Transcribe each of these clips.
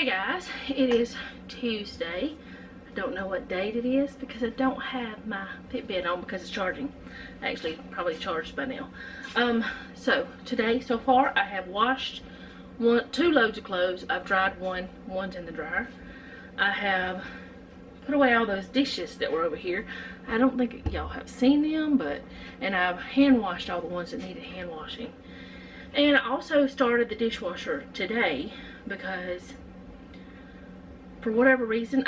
Hey guys, it is Tuesday. I don't know what date it is because I don't have my Fitbit on because it's charging. Actually, probably charged by now. So today, so far, I have washed two loads of clothes. I've dried one's in the dryer. I have put away all those dishes that were over here. I don't think y'all have seen them, and I've hand washed all the ones that needed hand washing. And I also started the dishwasher today because for whatever reason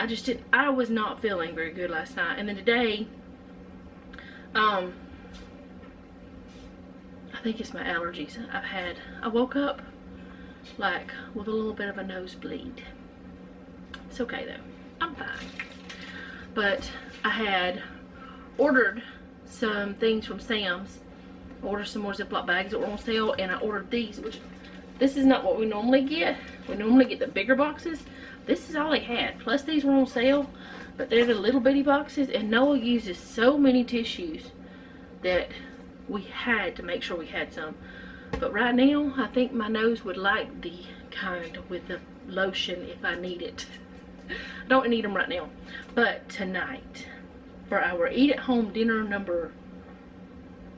I was not feeling very good last night. And then today, I think it's my allergies. I woke up like with a little bit of a nosebleed. It's okay though, I'm fine. But I had ordered some things from Sam's. I ordered some more Ziploc bags that were on sale, and I ordered these, which this is not what we normally get. We normally get the bigger boxes. This is all they had. Plus these were on sale, but they're the little bitty boxes, and Noah uses so many tissues that we had to make sure we had some. But right now, I think my nose would like the kind with the lotion if I need it. I don't need them right now. But tonight, for our eat at home dinner number,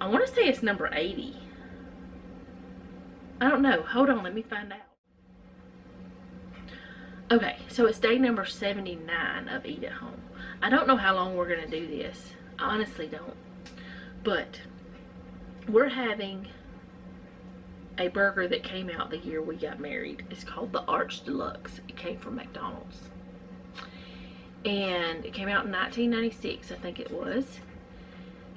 I want to say it's number 80. I don't know. Hold on, let me find out. Okay, so it's day number 79 of Eat at Home. I don't know how long we're going to do this. I honestly don't. But we're having a burger that came out the year we got married. It's called the Arch Deluxe. It came from McDonald's. And it came out in 1996, I think it was.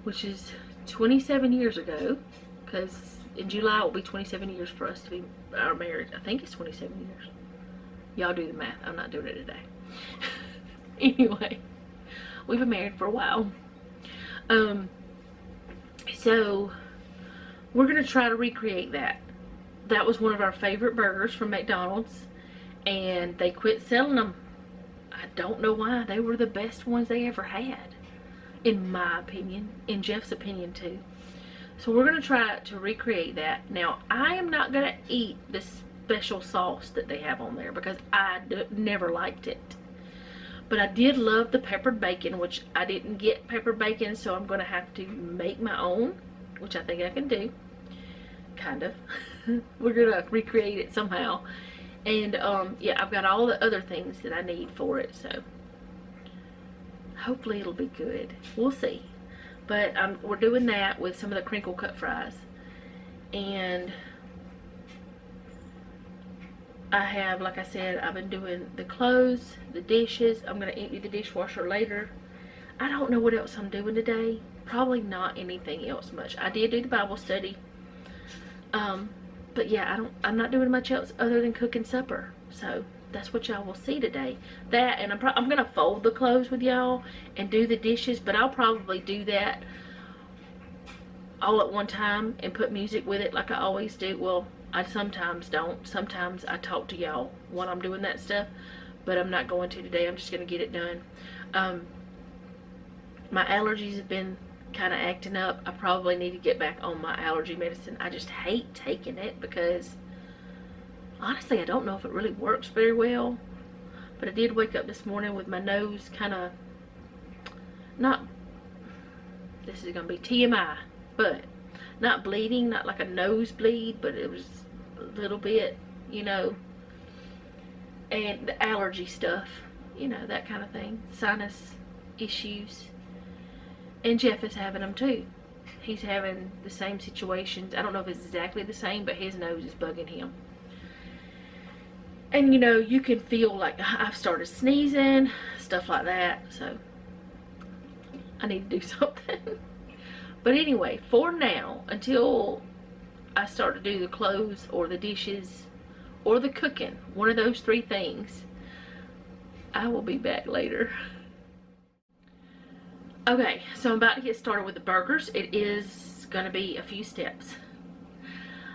Which is 27 years ago. Because in July it will be 27 years for us to be our marriage. I think it's 27 years. Y'all do the math. I'm not doing it today. Anyway, we've been married for a while. So we're gonna try to recreate that. That was one of our favorite burgers from McDonald's, and they quit selling them. I don't know why. They were the best ones they ever had, in my opinion, in Jeff's opinion too. So we're gonna try to recreate that. Now, I am not gonna eat this special sauce that they have on there because I never liked it. But I did love the peppered bacon, which I didn't get peppered bacon, so I'm gonna have to make my own, which I think I can do. Kind of. We're gonna recreate it somehow. And yeah, I've got all the other things that I need for it, so hopefully it'll be good. We'll see. But we're doing that with some of the crinkle cut fries. And I have, like I said, I've been doing the clothes, the dishes. I'm going to empty the dishwasher later. I don't know what else I'm doing today. Probably not anything else much. I did do the Bible study. But yeah, I'm not doing much else other than cooking supper. So that's what y'all will see today. That, and I'm going to fold the clothes with y'all and do the dishes. But I'll probably do that all at one time and put music with it like I always do. Well, I sometimes don't. Sometimes I talk to y'all while I'm doing that stuff, but I'm not going to today. I'm just going to get it done. My allergies have been kind of acting up. I probably need to get back on my allergy medicine. I just hate taking it because honestly, I don't know if it really works very well. But I did wake up this morning with my nose kind of not, this is going to be TMI, but not bleeding, not like a nosebleed, but it was a little bit, you know, and the allergy stuff, you know, that kind of thing, sinus issues. And Jeff is having them too. He's having the same situations. I don't know if it's exactly the same, but his nose is bugging him. And you know, you can feel like I've started sneezing, stuff like that, so I need to do something. But anyway, for now, until I start to do the clothes or the dishes or the cooking, one of those three things, I will be back later. Okay, so I'm about to get started with the burgers. It is going to be a few steps.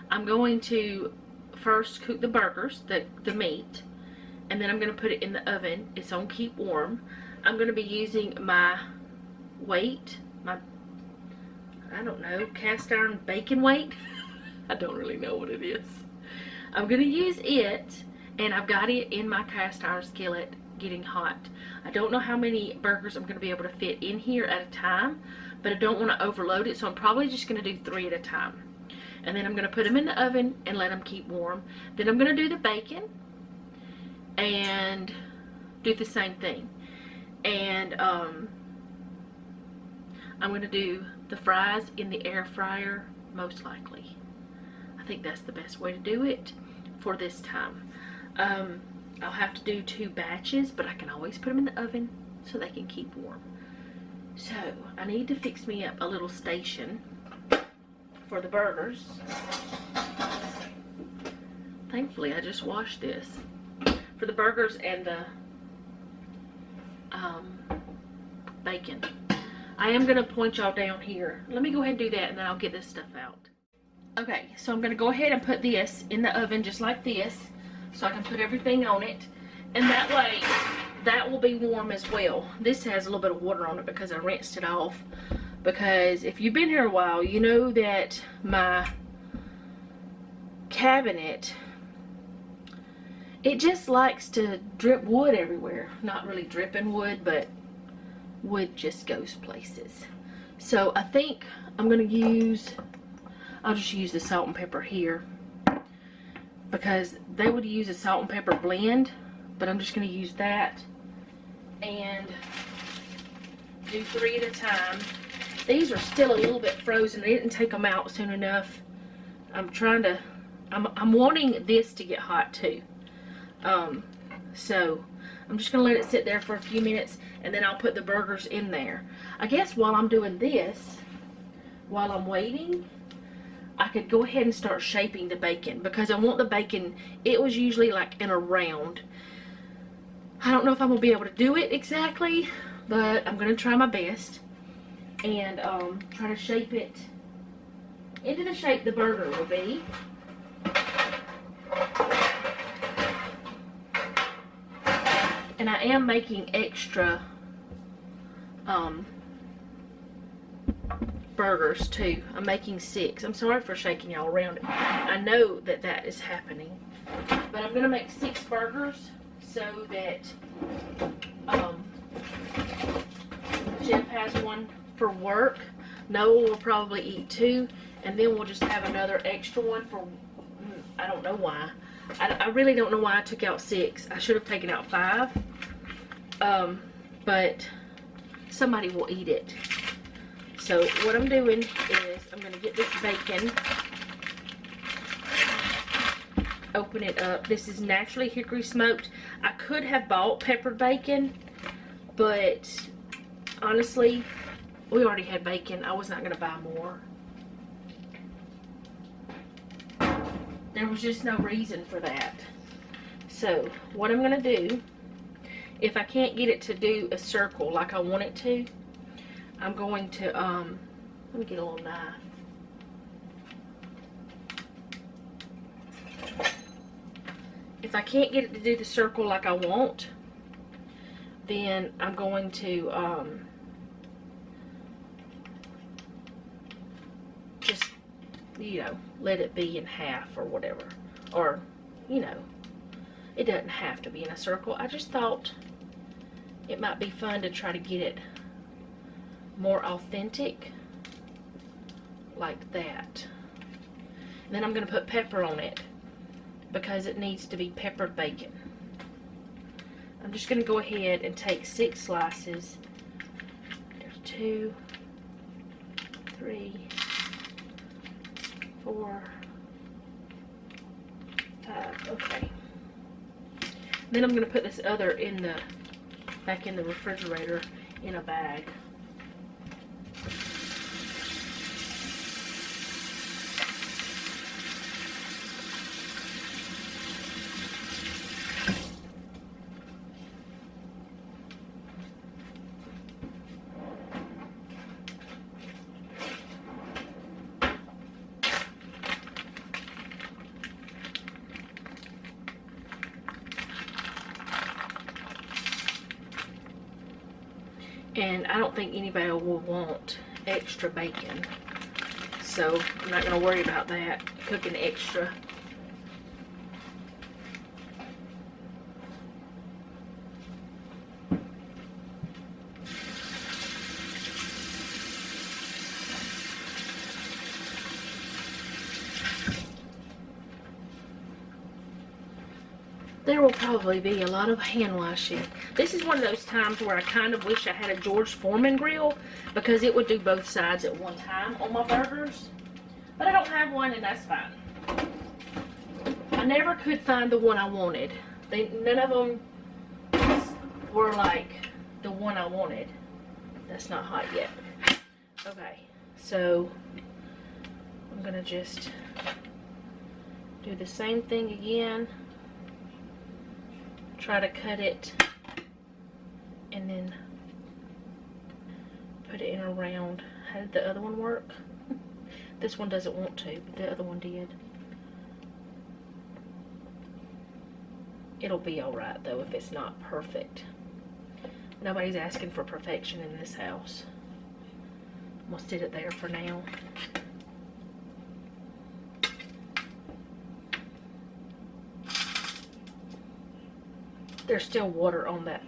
I'm going to first cook the burgers, the meat, and then I'm going to put it in the oven. It's on keep warm. I'm going to be using my weight, I don't know, cast iron bacon weight. I don't really know what it is. I'm going to use it, and I've got it in my cast iron skillet getting hot. I don't know how many burgers I'm going to be able to fit in here at a time, but I don't want to overload it, so I'm probably just going to do 3 at a time. And then I'm going to put them in the oven and let them keep warm. Then I'm going to do the bacon and do the same thing. And I'm going to do the fries in the air fryer, most likely. I think that's the best way to do it for this time. I'll have to do 2 batches, but I can always put them in the oven so they can keep warm. So I need to fix me up a little station for the burgers. Thankfully, I just washed this. For the burgers and the bacon. I am going to point y'all down here. Let me go ahead and do that, and then I'll get this stuff out. Okay, so I'm going to go ahead and put this in the oven just like this, so I can put everything on it. And that way, that will be warm as well. This has a little bit of water on it because I rinsed it off. Because if you've been here a while, you know that my cabinet, it just likes to drip wood everywhere. Not really dripping wood, but wood just goes places. So I think I'm going to use, I'll just use the salt and pepper here. Because they would use a salt and pepper blend, but I'm just going to use that and do 3 at a time. These are still a little bit frozen. I didn't take them out soon enough. I'm wanting this to get hot too. So I'm just going to let it sit there for a few minutes, and then I'll put the burgers in there. I guess while I'm doing this, while I'm waiting, I could go ahead and start shaping the bacon, because I want the bacon, it was usually like in a round. I don't know if I'm going to be able to do it exactly, but I'm going to try my best and try to shape it into the shape the burger will be. And I am making extra burgers too. I'm making 6. I'm sorry for shaking y'all around. I know that that is happening, but I'm gonna make 6 burgers so that Jeff has one for work. Noah will probably eat 2, and then we'll just have another extra one for, I don't know why. I really don't know why I took out 6. I should have taken out 5, but somebody will eat it. So what I'm doing is I'm going to get this bacon, open it up. This is naturally hickory smoked. I could have bought peppered bacon, but honestly, we already had bacon. I was not going to buy more. There was just no reason for that. So what I'm going to do, if I can't get it to do a circle like I want it to, I'm going to, let me get a little knife. If I can't get it to do the circle like I want, then I'm going to just, you know, let it be in half or whatever. Or, you know, it doesn't have to be in a circle. I just thought it might be fun to try to get it more authentic like that. And then I'm going to put pepper on it because it needs to be peppered bacon. I'm just going to go ahead and take 6 slices. There's 2, 3, 4, 5. Okay. Then I'm going to put this other back in the refrigerator in a bag. And I don't think anybody will want extra bacon, so I'm not going to worry about that, cooking extra. there will probably be a lot of hand washing. This is one of those times where I kind of wish I had a George Foreman grill, because it would do both sides at one time on my burgers. But I don't have one, and that's fine. I never could find the one I wanted. None of them were like the one I wanted. That's not hot yet. Okay, so I'm gonna just do the same thing again. Try to cut it and then put it in a round. How did the other one work? This one doesn't want to, but the other one did. It'll be alright though if it's not perfect. Nobody's asking for perfection in this house. I'm gonna sit it there for now. There's still water on that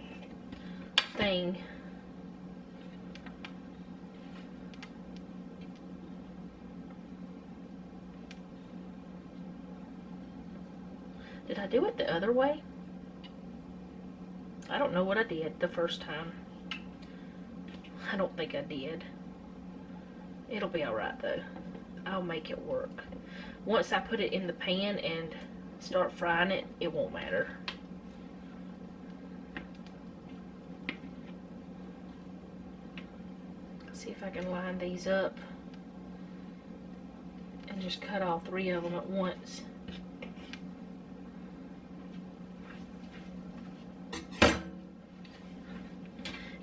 thing. Did I do it the other way? I don't know what I did the first time. I don't think I did. It'll be alright though. I'll make it work. Once I put it in the pan and start frying it, it won't matter. See if I can line these up and just cut all 3 of them at once.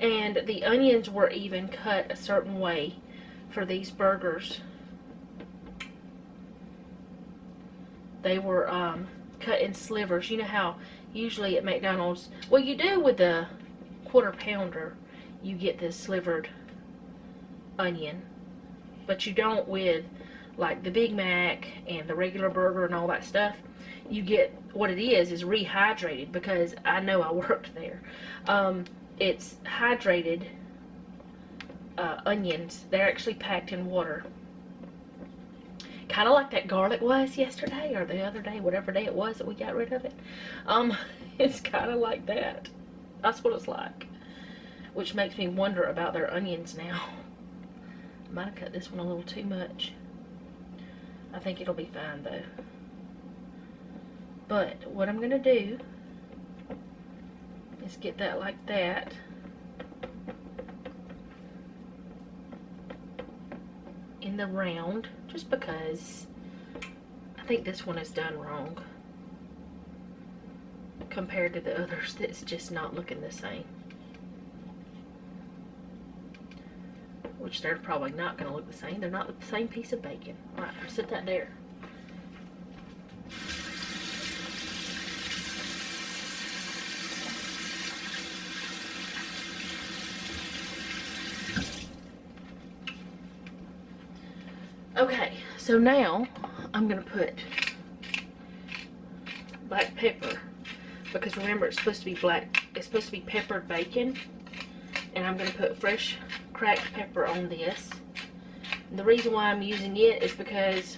And the onions were even cut a certain way for these burgers. They were cut in slivers. You know how usually at McDonald's, well, you do with the quarter pounder, you get this slivered onion, but you don't with like the Big Mac and the regular burger and all that stuff. You get, what it is rehydrated, because I know I worked there. It's hydrated onions. They're actually packed in water. Kind of like that garlic was yesterday or the other day, whatever day it was that we got rid of it. It's kind of like that. That's what it's like. Which makes me wonder about their onions now. I might have cut this one a little too much. I think it'll be fine though. But what I'm going to do is get that like that. In the round, just because I think this one is done wrong compared to the others. That's just not looking the same. Which they're probably not going to look the same. They're not the same piece of bacon. Alright, I'll set that there. Okay, so now I'm going to put black pepper, because remember it's supposed to be it's supposed to be peppered bacon, and I'm going to put fresh cracked pepper on this. And the reason why I'm using it is because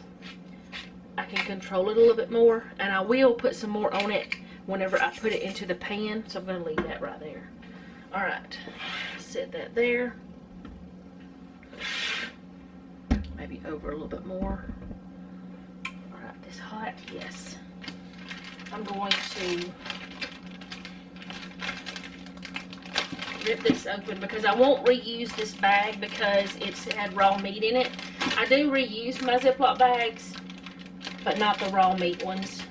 I can control it a little bit more, and I will put some more on it whenever I put it into the pan, so I'm going to leave that right there. Alright, set that there. Maybe over a little bit more. Alright, this hot? Yes. I'm going to rip this open because I won't reuse this bag because it's had raw meat in it. I do reuse my Ziploc bags, but not the raw meat ones.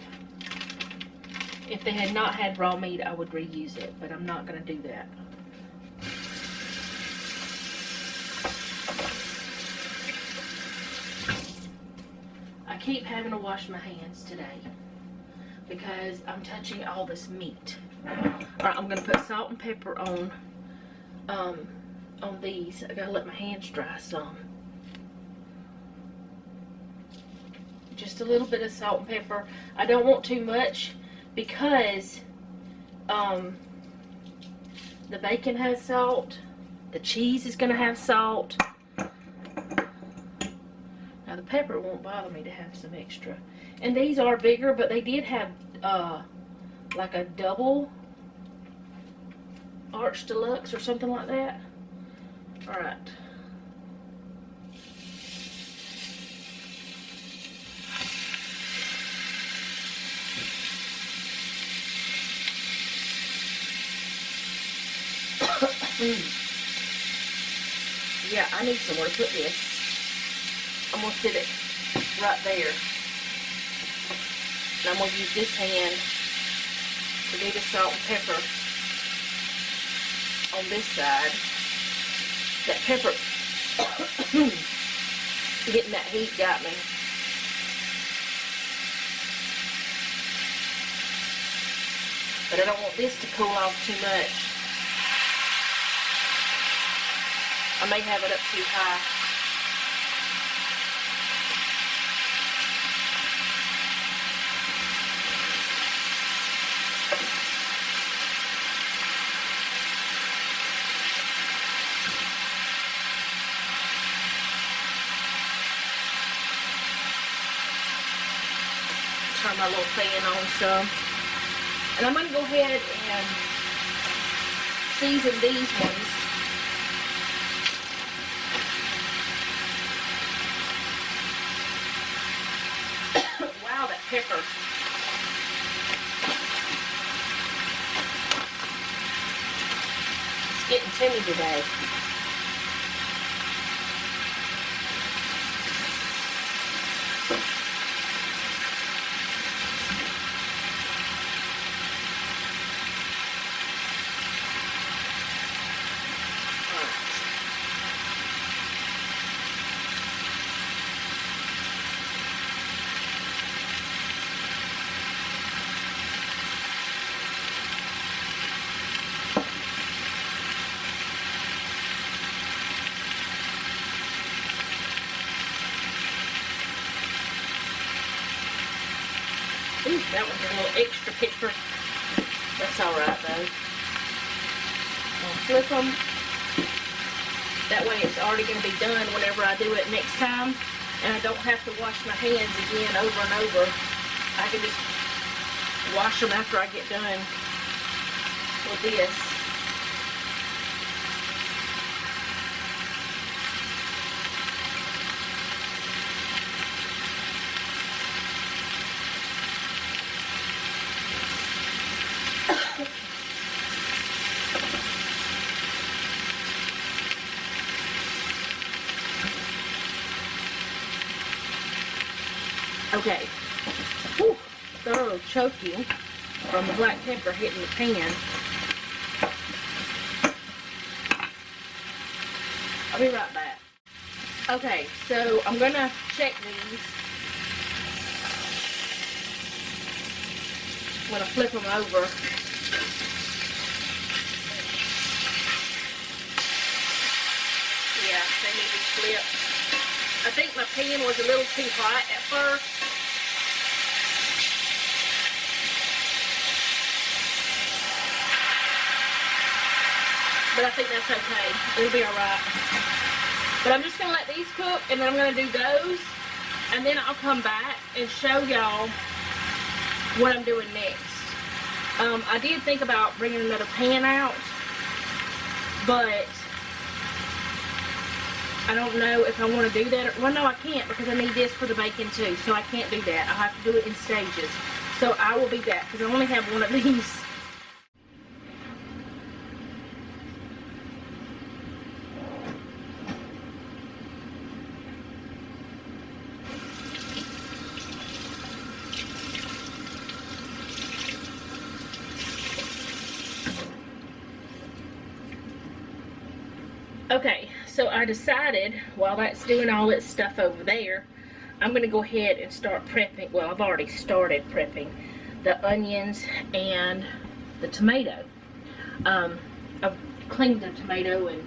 If they had not had raw meat, I would reuse it, but I'm not going to do that. I keep having to wash my hands today because I'm touching all this meat. Alright, I'm going to put salt and pepper on these. I gotta let my hands dry some. Just a little bit of salt and pepper. I don't want too much because the bacon has salt. The cheese is gonna have salt. Now the pepper won't bother me to have some extra. And these are bigger, but they did have like a double arch deluxe or something like that. Alright. Yeah, I need somewhere to put this. I'm going to sit it right there. And I'm going to use this hand to do the salt and pepper on this side. That pepper getting that heat got me. But I don't want this to cool off too much. I may have it up too high. Turn my little fan on some. And I'm going to go ahead and season these ones. Wow, that pepper. It's getting to me today. Ooh, that one's a little extra pepper. That's alright though. I'll flip them. That way it's already going to be done whenever I do it next time. And I don't have to wash my hands again over and over. I can just wash them after I get done with this. Okay, whew, thorough choking from the black pepper hitting the pan. I'll be right back. Okay, so I'm gonna check these. I'm gonna flip them over. Yeah, they need to be flipped. I think my pan was a little too hot at first. But I think that's okay. It'll be alright. But I'm just going to let these cook, and then I'm going to do those. And then I'll come back and show y'all what I'm doing next. I did think about bringing another pan out. But I don't know if I want to do that. Well, no, I can't because I need this for the bacon too. So I can't do that. I'll have to do it in stages. So I will be back because I only have one of these. Okay, so I decided while that's doing all its stuff over there, I'm going to go ahead and start prepping. Well, I've already started prepping the onions and the tomato. I've cleaned the tomato and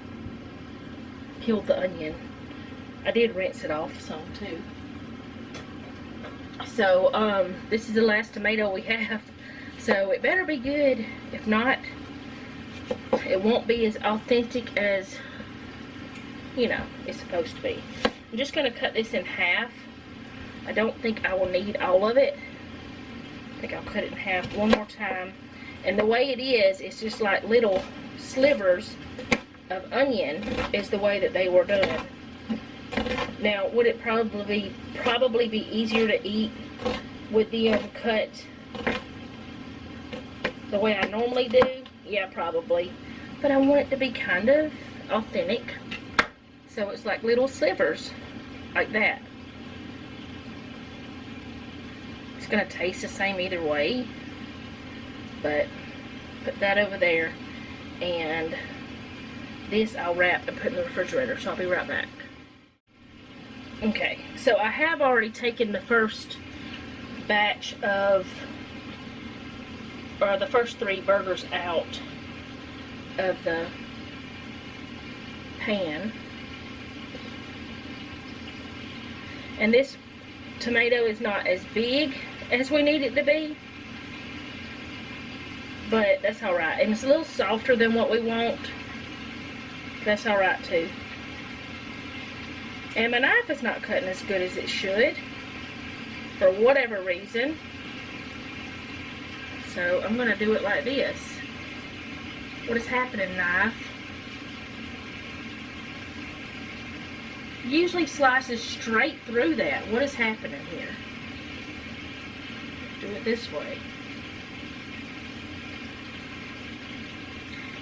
peeled the onion. I did rinse it off some too. So this is the last tomato we have. So it better be good. If not, it won't be as authentic as, you know, it's supposed to be. I'm just going to cut this in half. I don't think I will need all of it. think I'll cut it in half one more time. And the way it is, it's just like little slivers of onion is the way that they were done. Now, would it probably be easier to eat with them cut the way I normally do? Yeah, probably. But I want it to be kind of authentic. So it's like little slivers, like that. It's going to taste the same either way. But put that over there. And this I'll wrap and put in the refrigerator. So I'll be right back. Okay, so I have already taken the first batch of, or the first 3 burgers out of the pan. And this tomato is not as big as we need it to be, but that's alright. And it's a little softer than what we want. That's alright too. And my knife is not cutting as good as it should, for whatever reason. So I'm going to do it like this. What is happening, knife? Usually slices straight through that. What is happening here? Do it this way.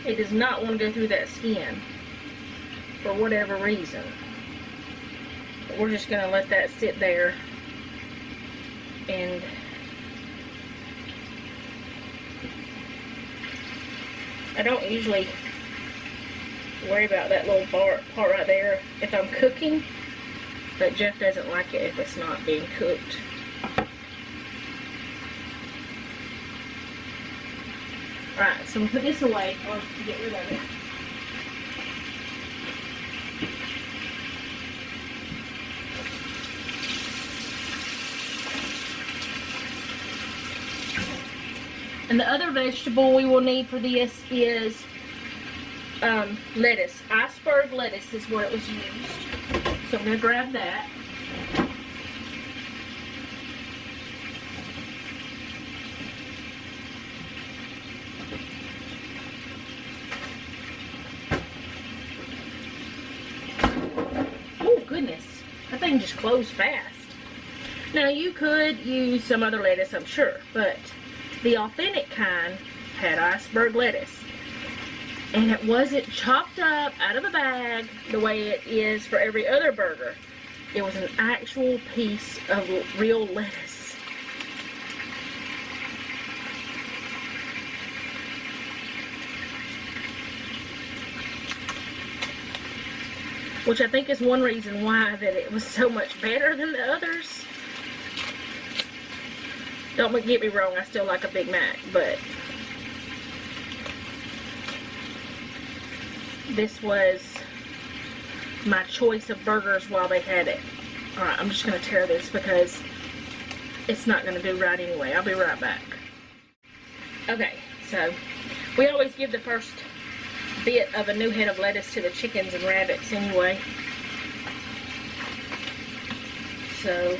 It does not want to go through that skin for whatever reason. But we're just going to let that sit there, and I don't usually worry about that little part right there if I'm cooking, but Jeff doesn't like it if it's not being cooked. Alright, so we'll put this away or get rid of it. And the other vegetable we will need for this is lettuce. Iceberg lettuce is what it was used. So I'm going to grab that. Oh goodness, that thing just closed fast. Now you could use some other lettuce, I'm sure, but the authentic kind had iceberg lettuce. And it wasn't chopped up out of a bag the way it is for every other burger. It was an actual piece of real lettuce. Which I think is one reason why that it was so much better than the others. Don't get me wrong, I still like a Big Mac, but this was my choice of burgers while they had it. Alright, I'm just going to tear this because it's not going to do right anyway. I'll be right back. Okay, so we always give the first bit of a new head of lettuce to the chickens and rabbits anyway. So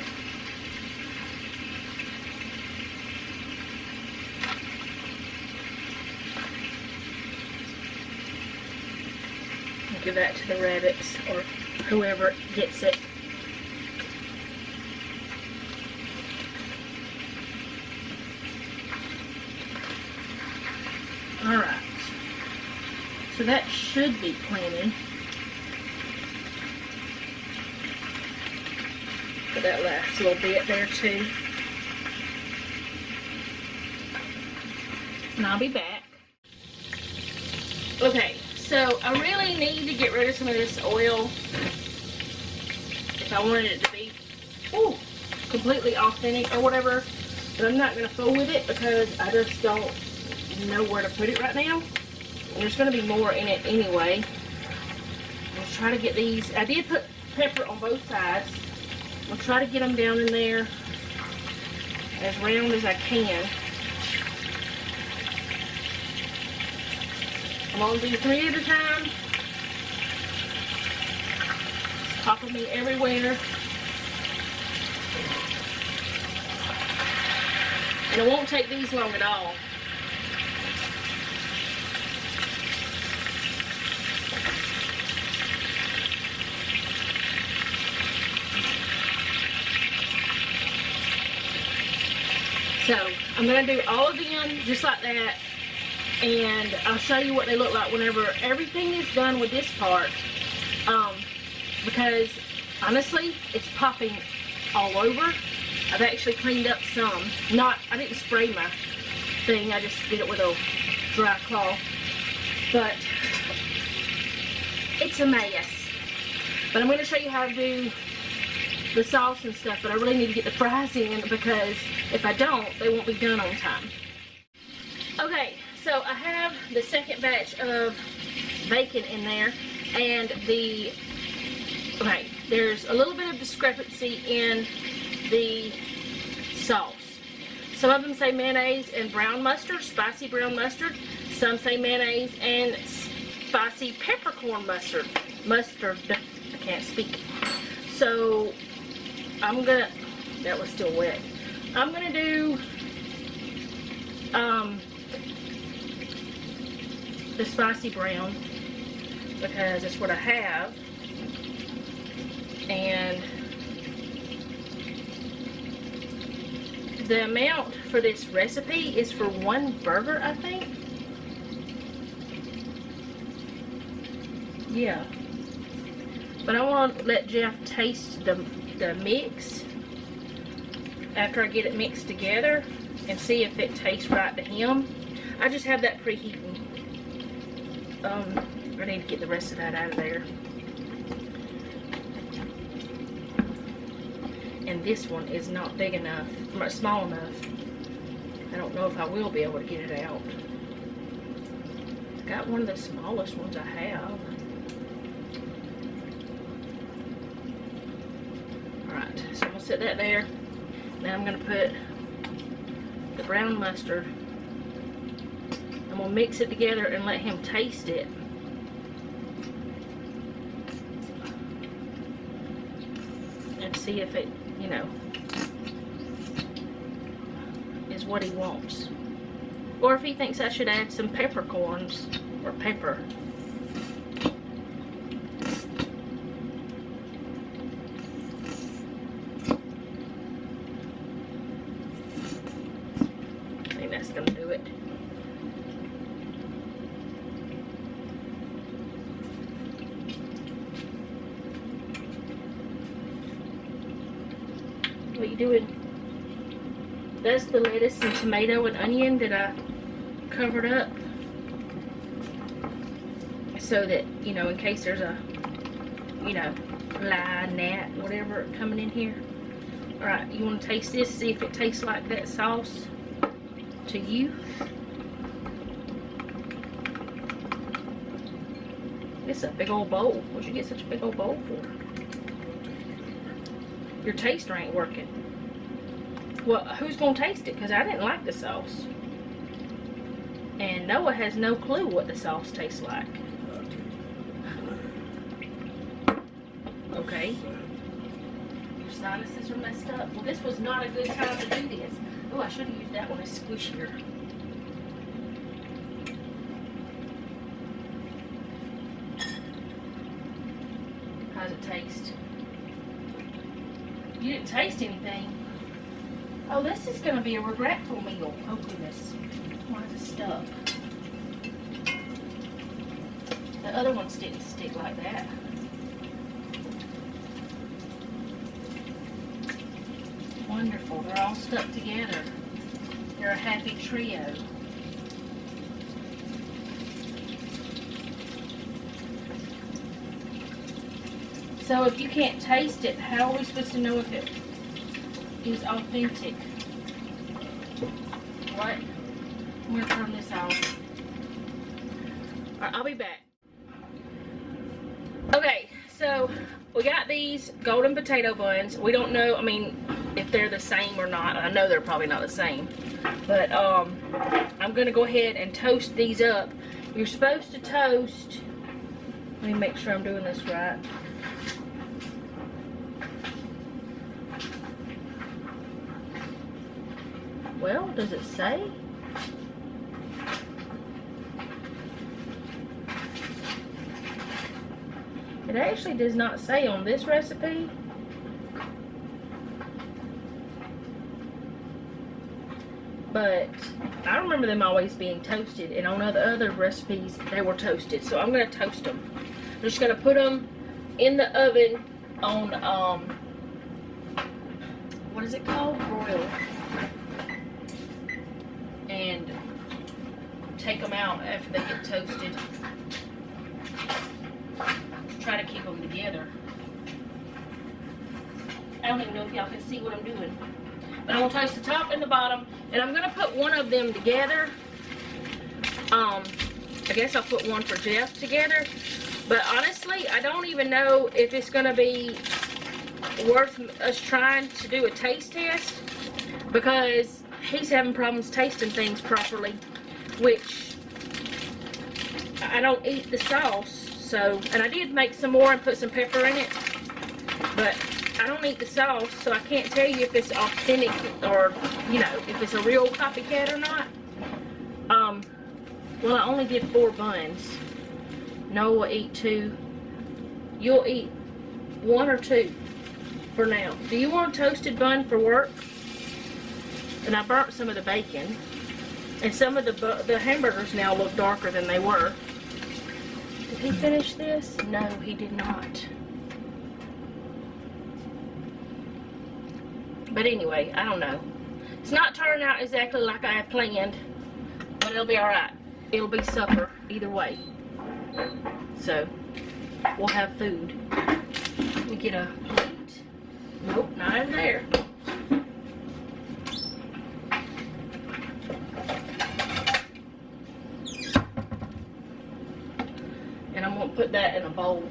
give that to the rabbits or whoever gets it. Alright, so that should be plenty. Put that last little bit there too. And I'll be back. Okay, so I really need to get rid of some of this oil if I wanted it to be completely authentic or whatever. But I'm not going to fool with it because I just don't know where to put it right now. And there's going to be more in it anyway. Let's try to get these. I did put pepper on both sides. I'll try to get them down in there as round as I can. I'm going to do 3 at a time. It's popping me everywhere. And it won't take these long at all. So I'm going to do all of them just like that, and I'll show you what they look like whenever everything is done with this part, because honestly it's popping all over. I've actually cleaned up some. I didn't spray my thing, I just did it with a dry cloth, but it's a mess. But I'm going to show you how to do the sauce and stuff, but I really need to get the fries in, because if I don't, they won't be done on time. Okay, so I have the second batch of bacon in there, and there's a little bit of discrepancy in the sauce. Some of them say mayonnaise and brown mustard, spicy brown mustard. Some say mayonnaise and spicy peppercorn mustard. I can't speak. So that was still wet. I'm gonna do the spicy brown, because that's what I have. And the amount for this recipe is for 1 burger, I think. Yeah. But I want to let Jeff taste the mix after I get it mixed together and see if it tastes right to him. I just have that preheating. I need to get the rest of that out of there. And this one is not big enough, small enough. I don't know if I will be able to get it out. I got one of the smallest ones I have. Alright, so I'm going to set that there. Now I'm going to put the brown mustard. I'm going to mix it together and let him taste it. And see if it, you know, is what he wants. Or if he thinks I should add some peppercorns or pepper. I think that's going to do it. What are you doing? That's the lettuce and tomato and onion that I covered up, so that, you know, in case there's a, you know, fly, gnat, whatever coming in here. Alright, you want to taste this, see if it tastes like that sauce to you. It's a big old bowl. What'd you get such a big old bowl for? Your taster ain't working. Well, who's gonna taste it? Because I didn't like the sauce. And Noah has no clue what the sauce tastes like. Okay. Your sinuses are messed up. Well, this was not a good time to do this. Oh, I should have used that one as squishier. How's it taste? You didn't taste anything. Oh, this is going to be a regretful meal. Oh, goodness. Why is it stuck? The other ones didn't stick like that. Wonderful. They're all stuck together. They're a happy trio. So if you can't taste it, how are we supposed to know if it is authentic? What? I'm going to turn this off. Alright, I'll be back. Okay, so we got these golden potato buns. We don't know, I mean, if they're the same or not. I know they're probably not the same. But I'm going to go ahead and toast these up. You're supposed to toast, let me make sure I'm doing this right. Well, does it say? It actually does not say on this recipe. But I remember them always being toasted, and on other recipes they were toasted. So I'm gonna toast them. I'm just gonna put them in the oven on what is it called? Broil. And take them out after they get toasted. Try to keep them together. I don't even know if y'all can see what I'm doing. But I'm going to toast the top and the bottom. And I'm going to put one of them together. I guess I'll put one for Jeff together. But honestly, I don't even know if it's going to be worth us trying to do a taste test. Because he's having problems tasting things properly. Which, I don't eat the sauce. So, and I did make some more and put some pepper in it. But I don't eat the sauce, so I can't tell you if it's authentic or, you know, if it's a real copycat or not. Well, I only did 4 buns. Noah will eat 2. You'll eat 1 or 2 for now. Do you want a toasted bun for work? And I burnt some of the bacon. And some of the hamburgers now look darker than they were. Did he finish this? No, he did not. But anyway, I don't know. It's not turning out exactly like I had planned, but it'll be alright. It'll be supper either way. So, we'll have food. Let me get a plate. Nope, not in there. And I'm going to put that in a bowl.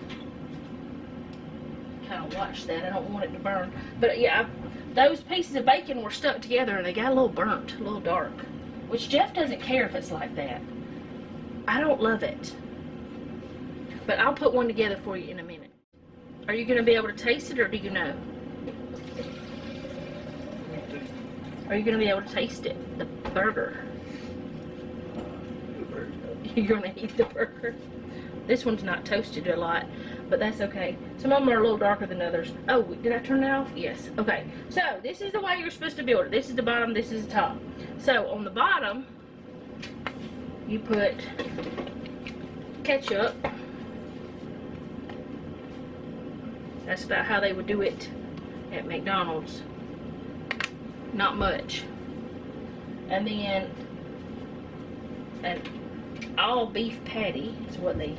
Kind of watch that. I don't want it to burn. But yeah, those pieces of bacon were stuck together and they got a little burnt, a little dark. Which Jeff doesn't care if it's like that. I don't love it. But I'll put one together for you in a minute. Are you going to be able to taste it, or do you know? Are you going to be able to taste it? The burger. You're going to eat the burger. This one's not toasted a lot, but that's okay. Some of them are a little darker than others. Oh, did I turn that off? Yes. Okay. So, this is the way you're supposed to build it. This is the bottom, this is the top. So, on the bottom, you put ketchup. That's about how they would do it at McDonald's. Not much. And then an all beef patty is what they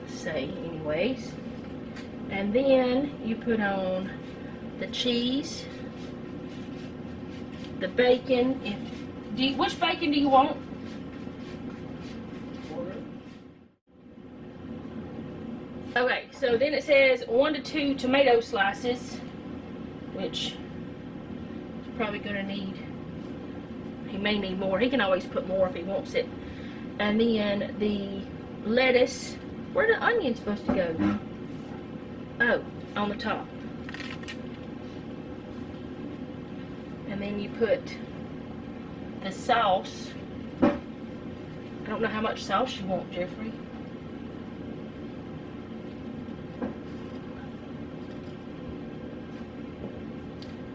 say anyways. And then you put on the cheese, the bacon. Which bacon do you want? Okay, so then it says 1 to 2 tomato slices, which he's probably going to need. He may need more. He can always put more if he wants it. And then the lettuce. Where the onion supposed to go? Oh, on the top. And then you put the sauce. I don't know how much sauce you want, Jeffrey.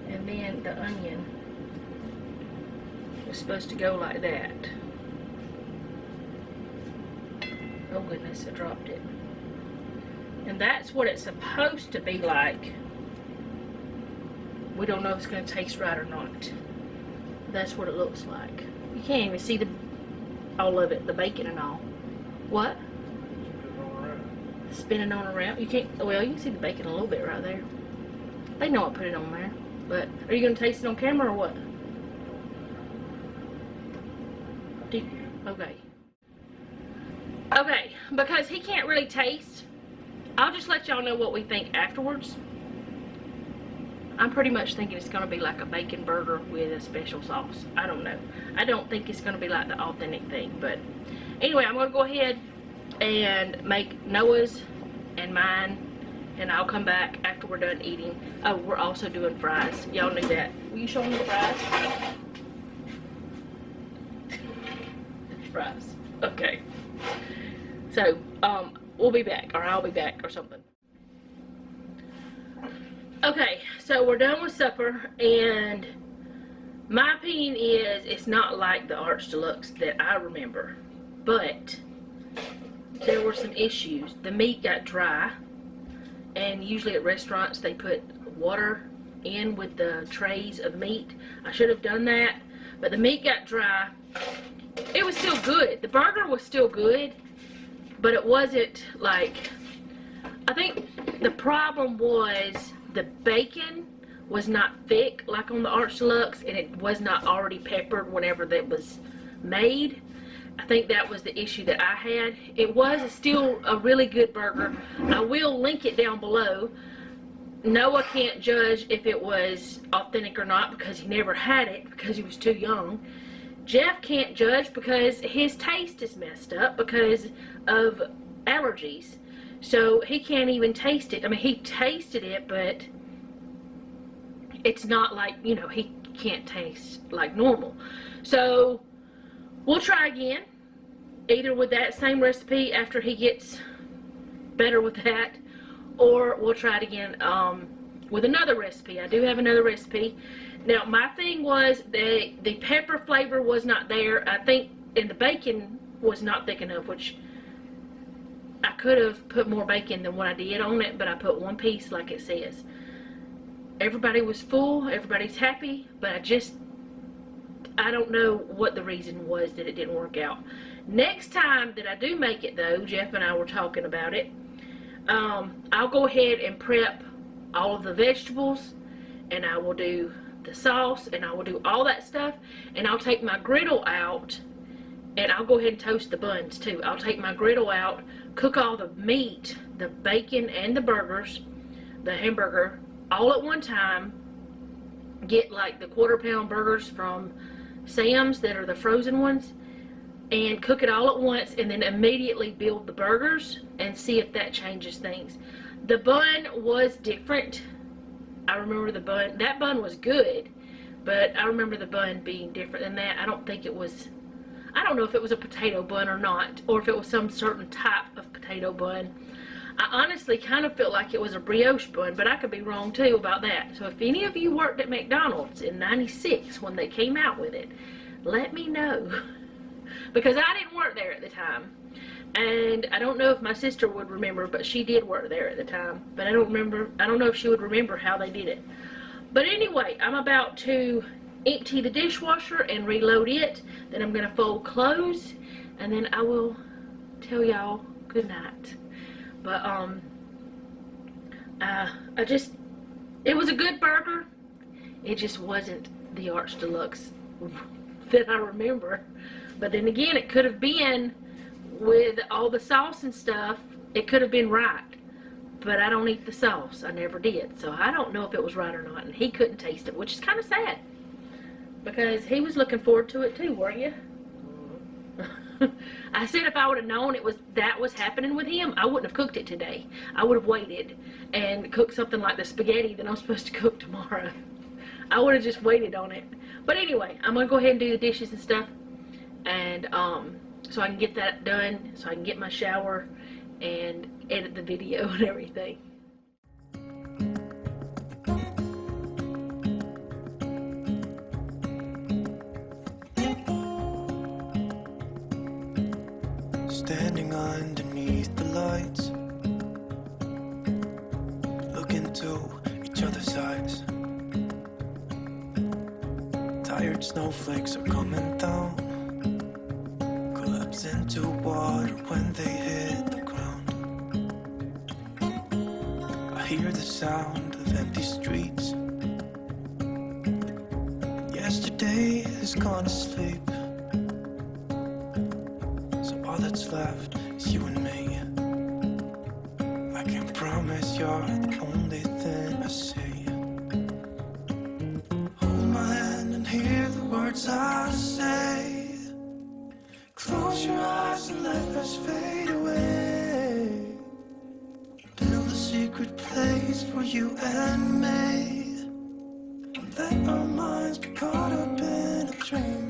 And then the onion is supposed to go like that. Oh goodness, I dropped it. And that's what it's supposed to be like. We don't know if it's going to taste right or not. That's what it looks like. You can't even see all of it, the bacon and all. What? Spinning on around. You can't, well, you can see the bacon a little bit right there. They know I put it on there. But, are you going to taste it on camera or what? Okay. Okay, because he can't really taste, I'll just let y'all know what we think afterwards. I'm pretty much thinking it's going to be like a bacon burger with a special sauce. I don't know. I don't think it's going to be like the authentic thing. But anyway, I'm going to go ahead and make Noah's and mine. And I'll come back after we're done eating. Oh, we're also doing fries. Y'all knew that. Will you show me the fries? surprise. Okay. So, we'll be back, or I'll be back, or something. Okay, so we're done with supper, and my opinion is it's not like the Arch Deluxe that I remember, but there were some issues. The meat got dry, and usually at restaurants they put water in with the trays of meat. I should have done that, but the meat got dry. It was still good. The burger was still good, but it wasn't like, I think the problem was the bacon was not thick like on the Arch Deluxe, and it was not already peppered whenever that was made. I think that was the issue that I had. It was still a really good burger. I will link it down below. Noah can't judge if it was authentic or not because he never had it because he was too young. Jeff can't judge because his taste is messed up because of allergies. So he can't even taste it. I mean, he tasted it, but it's not like, you know, he can't taste like normal. So we'll try again, either with that same recipe after he gets better with that, or we'll try it again with another recipe. I do have another recipe. Now, my thing was the pepper flavor was not there. I think, and the bacon was not thick enough, which I could have put more bacon than what I did on it, but I put one piece like it says. Everybody was full, everybody's happy, but I don't know what the reason was that it didn't work out. Next time that I do make it though, Jeff and I were talking about it, I'll go ahead and prep all of the vegetables, and I will do the sauce, and I will do all that stuff, and I'll take my griddle out, and I'll go ahead and toast the buns too. I'll take my griddle out, cook all the meat, the bacon and the burgers, the hamburger, all at one time, get like the quarter-pound burgers from Sam's that are the frozen ones, and cook it all at once, and then immediately build the burgers and see if that changes things. The bun was different. I remember the bun, that bun was good, but I remember the bun being different than that. I don't think it was, I don't know if it was a potato bun or not, or if it was some certain type of potato bun. I honestly kind of felt like it was a brioche bun, but I could be wrong too about that. So if any of you worked at McDonald's in '96 when they came out with it, let me know. Because I didn't work there at the time. And I don't know if my sister would remember, but she did work there at the time. But I don't know if she would remember how they did it. But anyway, I'm about to empty the dishwasher and reload it. Then I'm going to fold clothes, and then I will tell y'all good night. But it was a good burger. It just wasn't the Arch Deluxe that I remember. But then again, it could have been, with all the sauce and stuff, it could have been right. But I don't eat the sauce. I never did. So I don't know if it was right or not. And he couldn't taste it, which is kind of sad. Because he was looking forward to it too, weren't you? I said if I would have known that was happening with him, I wouldn't have cooked it today. I would have waited and cooked something like the spaghetti that I'm supposed to cook tomorrow. I would have just waited on it. But anyway, I'm going to go ahead and do the dishes and stuff. And so I can get that done, so I can get my shower and edit the video and everything. Standing underneath the lights, look into each other's eyes. Tired snowflakes are coming down, collapse into water when they hit the ground. I hear the sound of empty streets. Yesterday has gone to sleep. All that's left is you and me. I can't promise you're the only thing I see. Hold my hand and hear the words I say. Close your eyes and let us fade away. Build a secret place for you and me. And let our minds be caught up in a dream.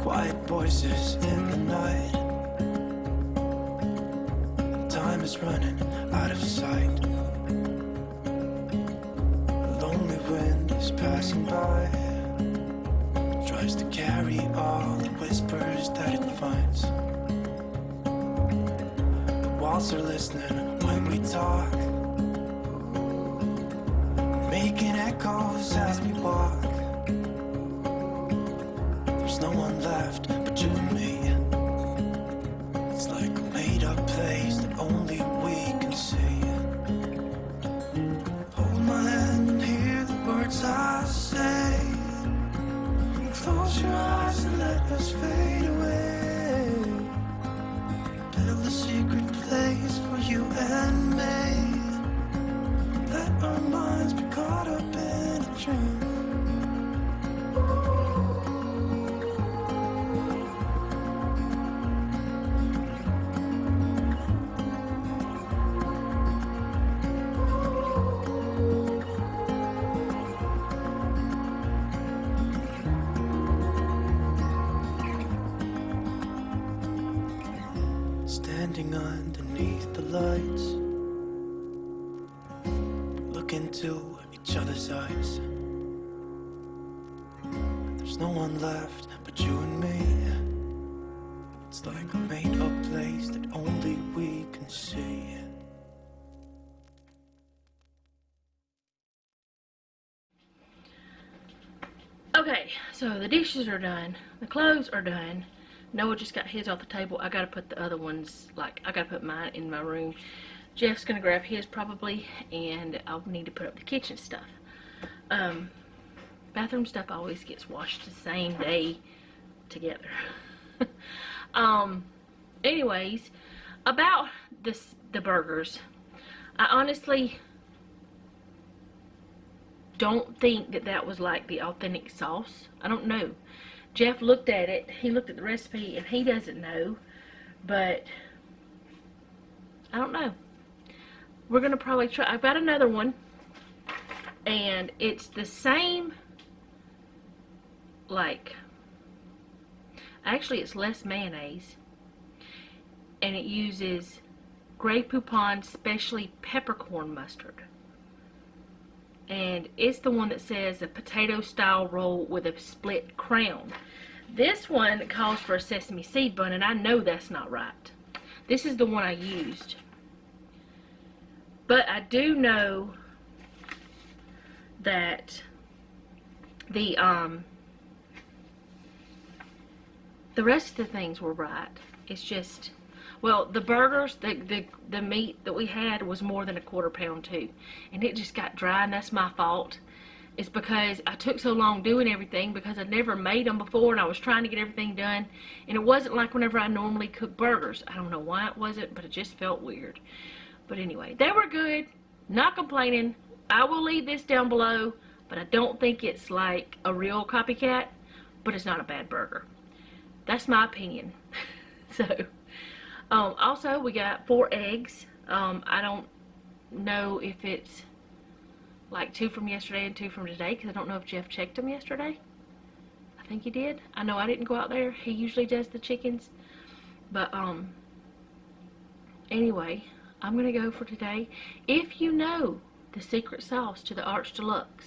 quiet voices in the night. Time is running out of sight. A lonely wind is passing by, tries to carry all the whispers that it finds. The walls are listening when we talk, making echoes as we walk. There's no one left but you and me. It's like a made-up place that only we can see. Hold my hand and hear the words I say. Close your eyes and let us fade away. Build a secret place for you and me. Let our minds be caught up in a dream. Standing underneath the lights, look into each other's eyes. There's no one left but you and me. It's like a made-up place that only we can see. Okay, so the dishes are done, the clothes are done. Noah just got his off the table. I gotta put the other ones, like, I gotta put mine in my room. Jeff's gonna grab his probably, and I'll need to put up the kitchen stuff. Bathroom stuff always gets washed the same day together. Anyways, about the burgers, I honestly don't think that was like the authentic sauce. I don't know. Jeff looked at it, he looked at the recipe, and he doesn't know, but I don't know. We're gonna probably try. I've got another one, and it's the same, like, actually it's less mayonnaise, and it uses Grey Poupon specially peppercorn mustard. And it's the one that says a potato style roll with a split crown. This one calls for a sesame seed bun, and I know that's not right. This is the one I used. But I do know that the rest of the things were right. It's just, well, the burgers, the meat that we had was more than a quarter pound too, and it just got dry, and that's my fault. It's because I took so long doing everything, because I'd never made them before, and I was trying to get everything done, and it wasn't like whenever I normally cook burgers. I don't know why it wasn't, but it just felt weird. But anyway, they were good, not complaining. I will leave this down below, but I don't think it's like a real Copycat, but it's not a bad burger. That's my opinion. So also, we got 4 eggs. I don't know if it's like 2 from yesterday and 2 from today, because I don't know if Jeff checked them yesterday. I think he did. I know I didn't go out there. He usually does the chickens. But anyway, I'm going to go for today. If you know the secret sauce to the Arch Deluxe,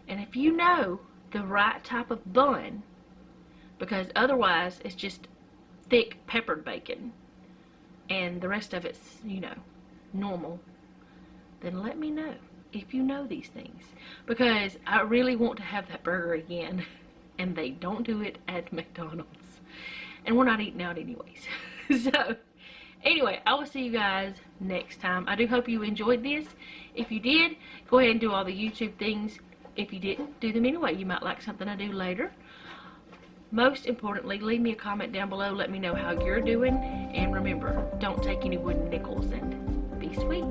and if you know the right type of bun, because otherwise it's just thick peppered bacon and the rest of it's, you know, normal, then let me know if you know these things, because I really want to have that burger again, and they don't do it at McDonald's, and we're not eating out anyways. So anyway, I will see you guys next time. I do hope you enjoyed this. If you did, go ahead and do all the YouTube things. If you didn't, do them anyway. You might like something I do later. Most importantly, leave me a comment down below. Let me know how you're doing. And remember, don't take any wooden nickels, and be sweet.